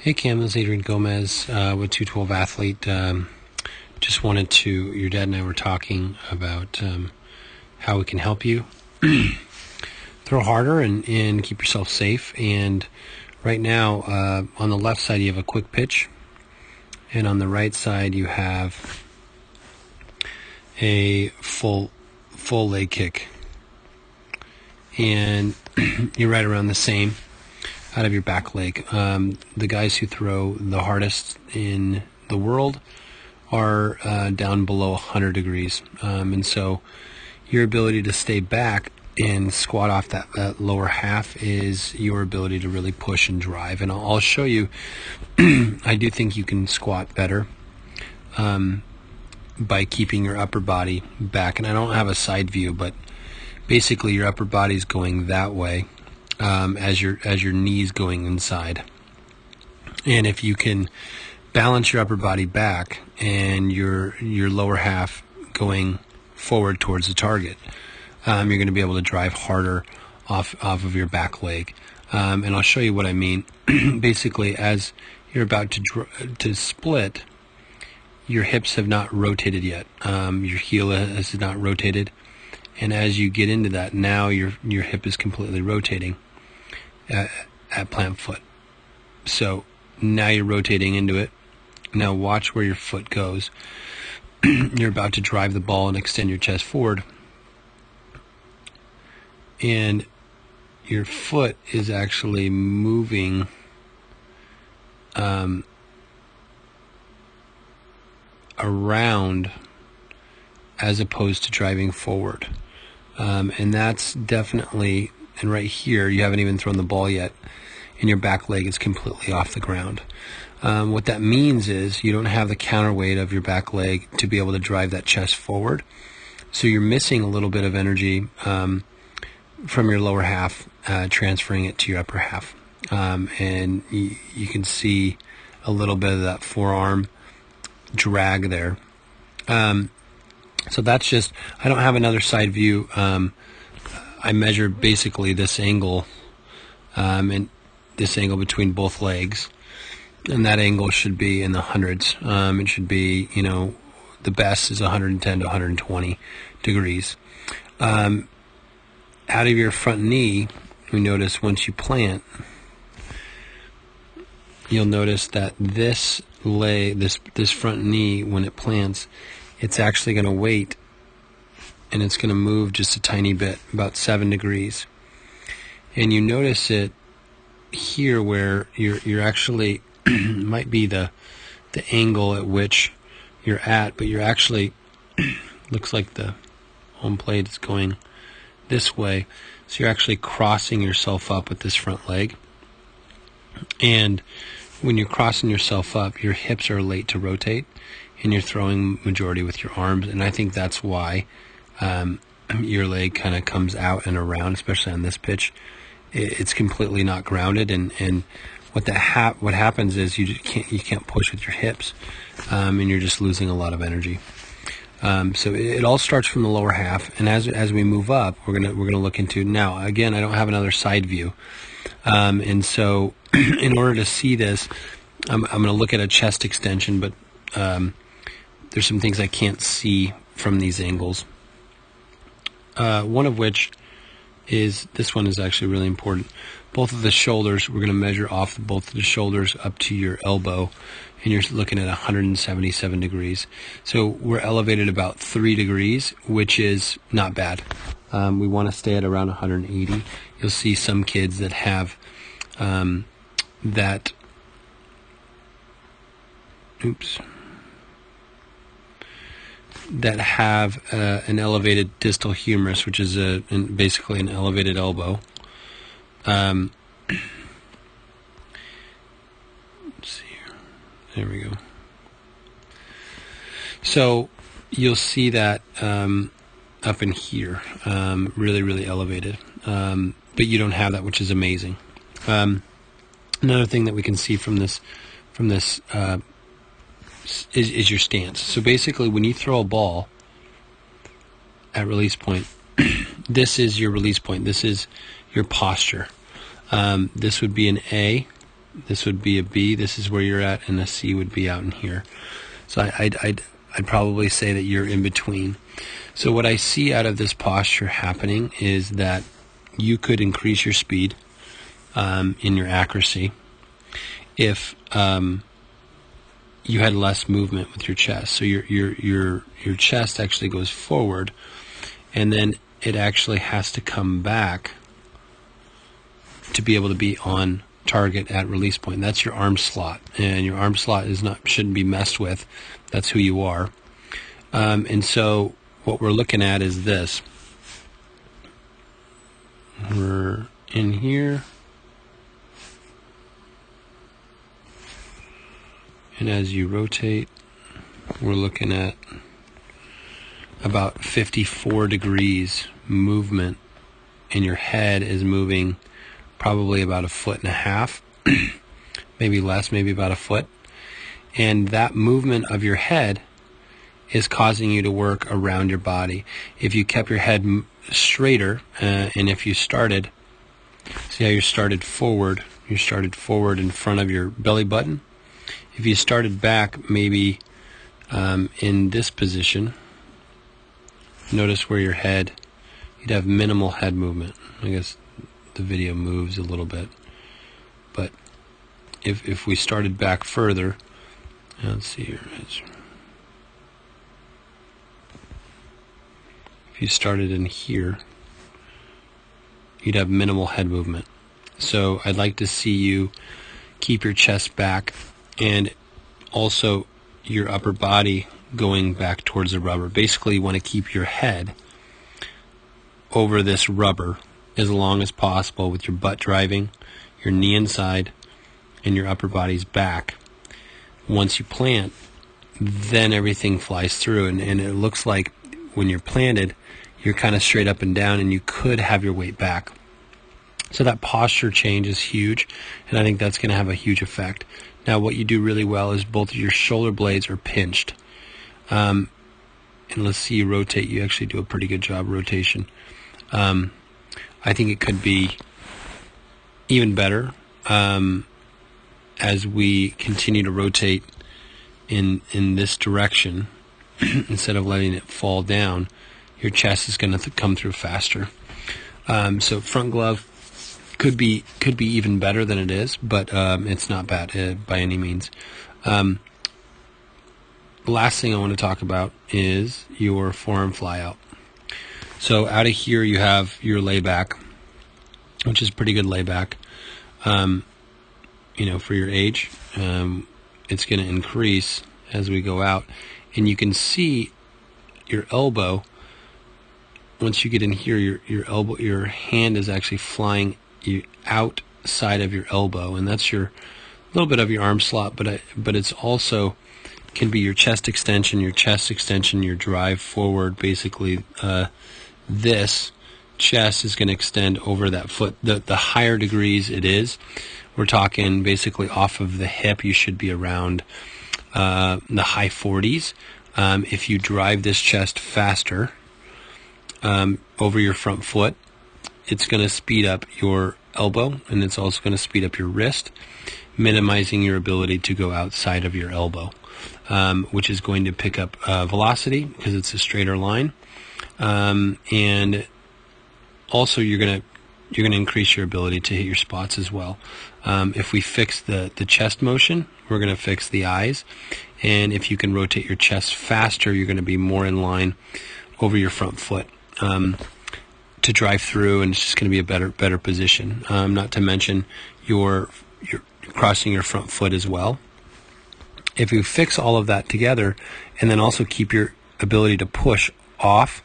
Hey Cam, this is Adrian Gomez with 212 Athlete. Just wanted to, your dad and I were talking about how we can help you throw harder and keep yourself safe. And right now, on the left side you have a quick pitch, and on the right side you have a full leg kick. And you're right around the same out of your back leg. The guys who throw the hardest in the world are down below 100 degrees. And so your ability to stay back and squat off that lower half is your ability to really push and drive. And I'll show you, I do think you can squat better by keeping your upper body back. And I don't have a side view, but basically your upper body's going that way. As your knees going inside. And if you can balance your upper body back and your lower half going forward towards the target, you're going to be able to drive harder off of your back leg. And I'll show you what I mean. Basically, as you're about to split, your hips have not rotated yet. Your heel has not rotated. And as you get into that, now your hip is completely rotating at plant foot. So now you're rotating into it. Now watch where your foot goes. You're about to drive the ball and extend your chest forward. And your foot is actually moving around as opposed to driving forward. And that's definitely, and right here, you haven't even thrown the ball yet, and your back leg is completely off the ground. What that means is you don't have the counterweight of your back leg to be able to drive that chest forward. So you're missing a little bit of energy from your lower half, transferring it to your upper half. And you can see a little bit of that forearm drag there. So that's just, I don't have another side view. I measured basically this angle, and this angle between both legs, and that angle should be in the hundreds. It should be, the best is 110 to 120 degrees. Out of your front knee, we notice once you plant, you'll notice that this leg, this front knee, when it plants, it's actually going to wait, and it's going to move just a tiny bit, about 7 degrees. And you notice it here where you're actually might be the angle at which you're at, but you're actually looks like the home plate is going this way, so you're actually crossing yourself up with this front leg. And when you're crossing yourself up, your hips are late to rotate, and you're throwing majority with your arms. And I think that's why your leg kind of comes out and around, especially on this pitch. It's completely not grounded, and what happens is you can't push with your hips, and you're just losing a lot of energy. So it all starts from the lower half, and as we move up, we're gonna look into, now again, I don't have another side view, and so in order to see this, I'm gonna look at a chest extension, but there's some things I can't see from these angles. One of which is, this one is actually really important. Both of the shoulders, we're going to measure off both of the shoulders up to your elbow, and you're looking at 177 degrees. So we're elevated about 3 degrees, which is not bad. We want to stay at around 180. You'll see some kids that have that have an elevated distal humerus, which is basically an elevated elbow. Let's see here. There we go. So you'll see that up in here, really, really elevated. But you don't have that, which is amazing. Another thing that we can see from this is your stance. So basically, when you throw a ball at release point, this is your release point. This is your posture. This would be an A, This would be a B. This is where you're at, and a C would be out in here. So I'd probably say that you're in between. So what I see out of this posture happening is that you could increase your speed in your accuracy if you had less movement with your chest. So your chest actually goes forward, and then it actually has to come back to be able to be on target at release point. That's your arm slot, and your arm slot shouldn't be messed with. That's who you are. And so what we're looking at is this. We're in here, and as you rotate, we're looking at about 54 degrees movement, and your head is moving probably about 1.5 feet, maybe less, maybe about a foot. And that movement of your head is causing you to work around your body. If you kept your head straighter, and if you started, see how you started forward in front of your belly button. If you started back, maybe in this position, notice where your head, you'd have minimal head movement. I guess the video moves a little bit, but if we started back further, let's see here. If you started in here, you'd have minimal head movement. So I'd like to see you keep your chest back, and also your upper body going back towards the rubber. Basically, you want to keep your head over this rubber as long as possible, with your butt driving, your knee inside, and your upper body's back. Once you plant, then everything flies through, and it looks like when you're planted, you're kind of straight up and down, and you could have your weight back. So that posture change is huge, and I think that's going to have a huge effect. Now, what you do really well is both of your shoulder blades are pinched. And let's see you rotate. You actually do a pretty good job rotation. I think it could be even better as we continue to rotate in this direction. Instead of letting it fall down, your chest is going to come through faster. So front glove could be even better than it is, but it's not bad by any means. The last thing I want to talk about is your forearm fly out. So out of here you have your layback, which is pretty good layback. For your age, it's going to increase as we go out, and you can see your elbow. Once you get in here, your elbow, your hand is actually flying outside of your elbow, and that's your little bit of your arm slot. But it's also can be your chest extension, your drive forward. Basically, this chest is going to extend over that foot. The higher degrees it is, we're talking basically off of the hip. You should be around the high 40s. If you drive this chest faster over your front foot, it's going to speed up your elbow, and it's also going to speed up your wrist, minimizing your ability to go outside of your elbow, which is going to pick up velocity because it's a straighter line, and also you're going to increase your ability to hit your spots as well. If we fix the chest motion, we're going to fix the eyes, and if you can rotate your chest faster, you're going to be more in line over your front foot to drive through, and it's just going to be a better position. Not to mention you're crossing your front foot as well. If you fix all of that together, and then also keep your ability to push off,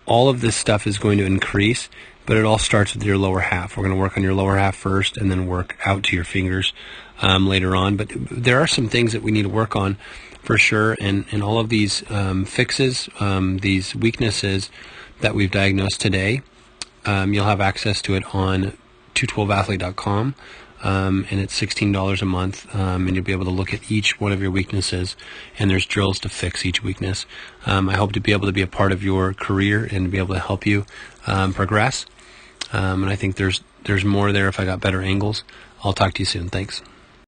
all of this stuff is going to increase, but it all starts with your lower half. We're going to work on your lower half first, and then work out to your fingers later on. But there are some things that we need to work on for sure, and all of these fixes, these weaknesses that we've diagnosed today, you'll have access to it on 212athlete.com, and it's $16 a month, and you'll be able to look at each one of your weaknesses, and there's drills to fix each weakness. I hope to be able to be a part of your career and be able to help you progress, and I think there's more there if I got better angles. I'll talk to you soon. Thanks.